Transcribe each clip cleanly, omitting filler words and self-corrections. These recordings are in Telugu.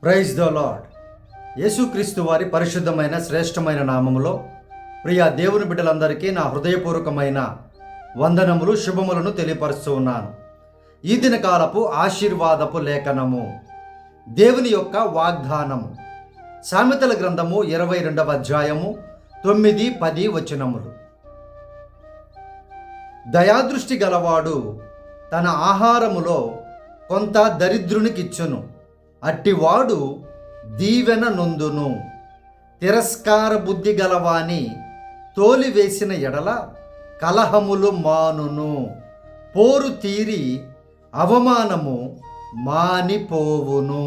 Praise the lord. యేసుక్రీస్తు వారి పరిశుద్ధమైన శ్రేష్టమైన నామములో ప్రియ దేవుని బిడ్డలందరికీ నా హృదయపూర్వకమైన వందనములు శుభములను తెలియపరుస్తూ ఉన్నాను. ఈ దినకాలపు ఆశీర్వాదపు లేఖనము, దేవుని యొక్క వాగ్దానము, సామెతల గ్రంథము 22వ అధ్యాయము 9-10 వచనములు. దయాదృష్టి గలవాడు తన ఆహారములో కొంత దరిద్రునికిచ్చును, అట్టివాడు దీవెన నొందును. తిరస్కార బుద్ధి గలవాని తోలివేసిన ఎడల కలహములు మానును. పోరు తీరి అవమానము మానిపోవును.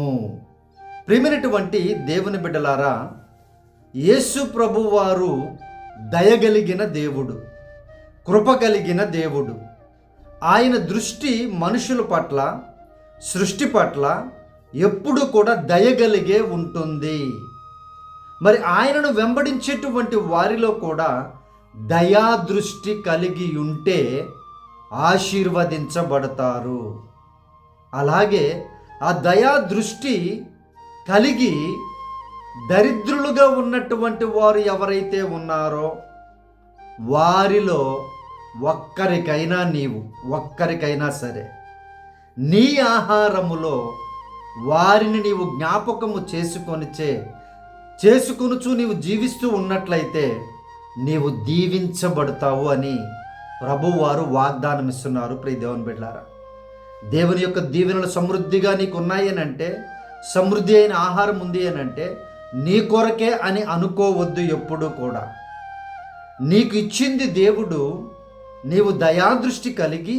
ప్రియమైనటువంటి దేవుని బిడ్డలారా, యేసు ప్రభువారు దయగలిగిన దేవుడు, కృప కలిగిన దేవుడు. ఆయన దృష్టి మనుషుల పట్ల, సృష్టి పట్ల ఎప్పుడు కూడా దయగలిగే ఉంటుంది. మరి ఆయనను వెంబడించేటువంటి వారిలో కూడా దయాదృష్టి కలిగి ఉంటే ఆశీర్వదించబడతారు. అలాగే ఆ దయాదృష్టి కలిగి దరిద్రులుగా ఉన్నటువంటి వారు ఎవరైతే ఉన్నారో వారిలో ఒక్కరికైనా సరే నీ ఆహారములో వారిని నీవు జ్ఞాపకము చేసుకొనుచు నీవు జీవిస్తూ ఉన్నట్లయితే నీవు దీవించబడతావు అని ప్రభువారు వాగ్దానం ఇస్తున్నారు. ప్రియ దేవుని బిడ్డలారా, దేవుని యొక్క దీవెనలు సమృద్ధిగా నీకు ఉన్నాయి అని అంటే, సమృద్ధి అయిన ఆహారం ఉంది అని అంటే నీ కొరకే అని అనుకోవద్దు. ఎప్పుడు కూడా నీకు ఇచ్చింది దేవుడు. నీవు దయాదృష్టి కలిగి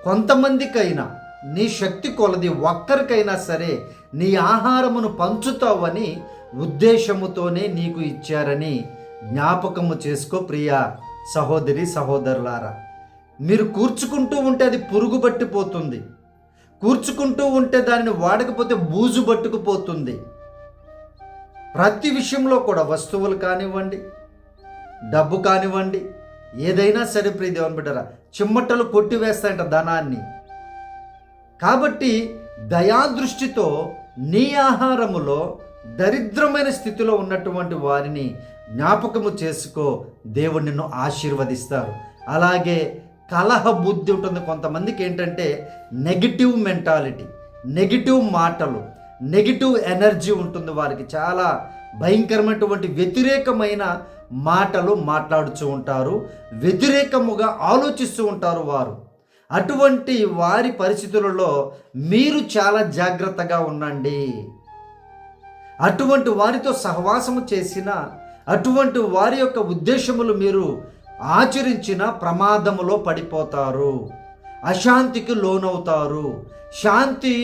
కొంతమందికైనా నీ శక్తి కొలది ఒక్కరికైనా సరే నీ ఆహారమును పంచుతావని ఉద్దేశముతోనే నీకు ఇచ్చారని జ్ఞాపకము చేసుకో. ప్రియ సహోదరి సహోదరులారా, మీరు కూర్చుకుంటూ ఉంటే అది పురుగు పట్టిపోతుంది. కూర్చుకుంటూ ఉంటే దానిని వాడకపోతే బూజు పట్టుకుపోతుంది. ప్రతి విషయంలో కూడా వస్తువులు కానివ్వండి, డబ్బు కానివ్వండి, ఏదైనా సరే ప్రియ దేవుని బిడ్డరా, చిమ్మటలు కొట్టివేస్తాయంట ధనాన్ని. కాబట్టి దయాదృష్టితో నీ ఆహారములో దరిద్రమైన స్థితిలో ఉన్నటువంటి వారిని జ్ఞాపకము చేసుకో. దేవుడు నిన్ను ఆశీర్వదిస్తారు. అలాగే కలహ బుద్ధి ఉంటుంది కొంతమందికి. ఏంటంటే నెగిటివ్ మెంటాలిటీ, నెగిటివ్ మాటలు, నెగిటివ్ ఎనర్జీ ఉంటుంది వారికి. చాలా భయంకరమైనటువంటి వ్యతిరేకమైన మాటలు మాట్లాడుతూ ఉంటారు, వ్యతిరేకముగా ఆలోచిస్తూ ఉంటారు వారు. అటువంటి వారి పరిస్థితులలో మీరు చాలా జాగ్రత్తగా ఉండండి. అటువంటి వారితో సహవాసము చేసిన, అటువంటి వారి యొక్క ఉద్దేశములు మీరు ఆచరించిన ప్రమాదములో పడిపోతారు, అశాంతికి లోనవుతారు. శాంతి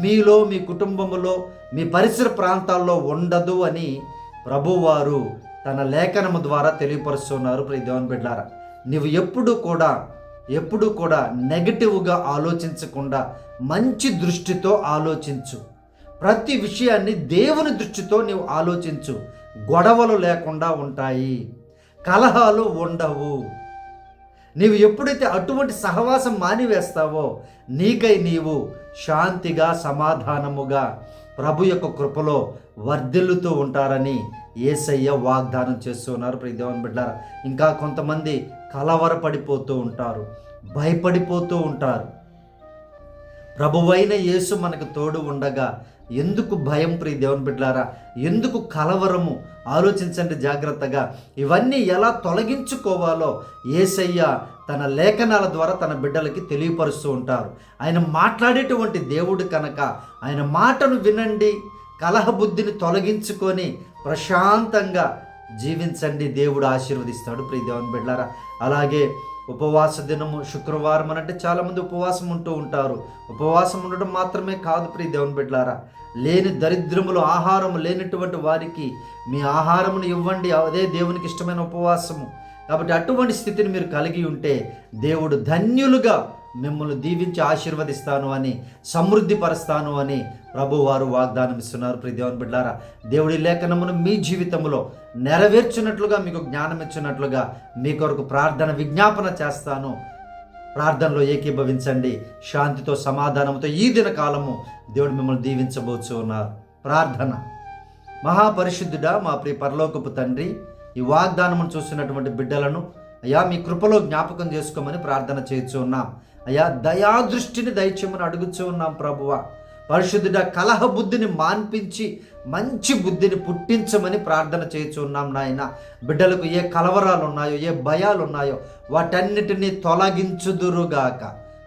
మీలో, మీ కుటుంబములో, మీ పరిసర ప్రాంతాల్లో ఉండదు అని ప్రభువారు తన లేఖనము ద్వారా తెలియపరుస్తున్నారు. ప్రియ దేవుని బిడ్డలారా, నీవు ఎప్పుడు కూడా నెగటివ్గా ఆలోచించకుండా మంచి దృష్టితో ఆలోచించు. ప్రతి విషయాన్ని దేవుని దృష్టితో నీవు ఆలోచించు. గొడవలు లేకుండా ఉంటాయి, కలహాలు ఉండవు. నీవు ఎప్పుడైతే అటువంటి సహవాసం మానివేస్తావో నీకై నీవు శాంతిగా, సమాధానముగా ప్రభు యొక్క కృపలో వర్ధిల్లుతూ ఉంటారని యేసయ్య వాగ్దానం చేస్తున్నారు. ప్రియ దేవుని బిడ్డలారా, ఇంకా కొంతమంది కలవరపడిపోతూ ఉంటారు, భయపడిపోతూ ఉంటారు. ప్రభువైన యేసు మనకు తోడు ఉండగా ఎందుకు భయం? ప్రియ దేవుని బిడ్డలారా, ఎందుకు కలవరము? ఆలోచించండి జాగ్రత్తగా. ఇవన్నీ ఎలా తొలగించుకోవాలో యేసయ్య తన లేఖనాల ద్వారా తన బిడ్డలకి తెలియపరుస్తూ ఉంటారు. ఆయన మాట్లాడేటువంటి దేవుడు కనుక ఆయన మాటను వినండి. కలహ బుద్ధిని తొలగించుకొని ప్రశాంతంగా జీవించండి. దేవుడు ఆశీర్వదిస్తాడు. ప్రియ దేవుని బిడ్డలారా, అలాగే ఉపవాస దినము శుక్రవారం అనంటే చాలామంది ఉపవాసం ఉంటూ ఉంటారు. ఉపవాసం ఉండడం మాత్రమే కాదు ప్రియ దేవుని బిడ్డలారా, లేని దరిద్రములు, ఆహారం లేనటువంటి వారికి మీ ఆహారమును ఇవ్వండి. అదే దేవునికి ఇష్టమైన ఉపవాసము. కాబట్టి అటువంటి స్థితిని మీరు కలిగి ఉంటే దేవుడు ధన్యులుగా మిమ్మల్ని దీవించి ఆశీర్వదిస్తాను అని, సమృద్ధి పరుస్తాను అని ప్రభువారు వాగ్దానం ఇస్తున్నారు. ప్రియ దేవుని బిడ్డలారా, దేవుడి లేఖనమును మీ జీవితంలో నెరవేర్చినట్లుగా, మీకు జ్ఞానం ఇచ్చినట్లుగా మీ కొరకు ప్రార్థన విజ్ఞాపన చేస్తాను. ప్రార్థనలో ఏకీభవించండి. శాంతితో, సమాధానంతో ఈ దిన కాలము దేవుడు మిమ్మల్ని దీవించబోచు ఉన్నారు. ప్రార్థన. మహాపరిశుద్ధుడా, మా ప్రియ పరలోకపు తండ్రి, ఈ వాగ్దానమును చూస్తున్నటువంటి బిడ్డలను అయ్యా మీ కృపలో జ్ఞాపకం చేసుకోమని ప్రార్థన చేస్తూ ఉన్నాం. అయ్యా దయాదృష్టిని దయచేయమని అడుగుతూ ఉన్నాం ప్రభువా. పరిశుద్ధుడా, కలహ బుద్ధిని మాన్పించి మంచి బుద్ధిని పుట్టించమని ప్రార్థన చేస్తున్నాం నాయన. బిడ్డలకు ఏ కలవరాలు ఉన్నాయో, ఏ భయాలు ఉన్నాయో వాటన్నిటినీ తొలగించుదురుగాక.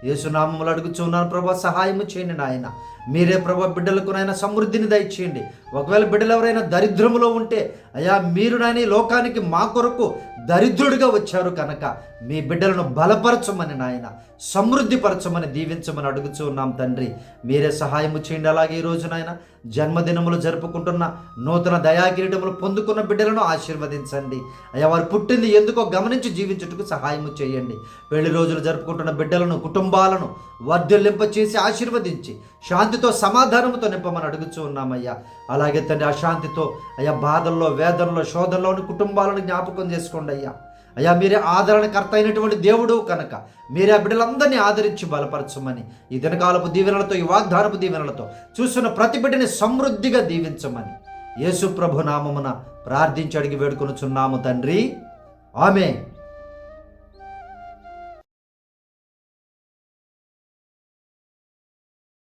యేసునామములో అడుగుచున్నాను ప్రభా, సహాయము చేయండి నాయన. మీరే ప్రభా బిడ్డలకు నాయన సమృద్ధిని దయచేయండి. ఒకవేళ బిడ్డలు ఎవరైనా దరిద్రములో ఉంటే అయ్యా మీరు నాయన ఈ లోకానికి మా కొరకు దరిద్రుడిగా వచ్చారు కనుక మీ బిడ్డలను బలపరచమని నాయన, సమృద్ధిపరచమని దీవించమని అడుగుచూ ఉన్నాం తండ్రి. మీరే సహాయము చేయండి. అలాగే ఈరోజు నాయన జన్మదినములు జరుపుకుంటున్న, నూతన దయాకిరీటములు పొందుకున్న బిడ్డలను ఆశీర్వదించండి. అయ్యా వారు పుట్టింది ఎందుకో గమనించి జీవించుటకు సహాయము చేయండి. పెళ్లి రోజులు జరుపుకుంటున్న బిడ్డలను, కుటుంబాలను వర్ధిల్లింప చేసి ఆశీర్వదించి శాంతితో సమాధానంతో నింపమని అడుగుచూ ఉన్నామయ్యా. అలాగే తండ్రి ఆ శాంతితో అయ్యా బాధల్లో, వేదనలో, శోధనలోని కుటుంబాలను జ్ఞాపకం చేసుకోండి అయ్యా. అయ్యా మీరే ఆదరణకర్త అయినటువంటి దేవుడు కనుక మీరే ఆ బిడ్డలందరినీ ఆదరించి బలపరచమని, ఈ దినకాలపు దీవెనలతో, ఈ వాగ్దానపు దీవెనలతో చూస్తున్న ప్రతి బిడ్డని సమృద్ధిగా దీవించమని యేసు ప్రభు నామమున ప్రార్థించి అడిగి వేడుకొనుచున్నాము తండ్రి. ఆమేన్.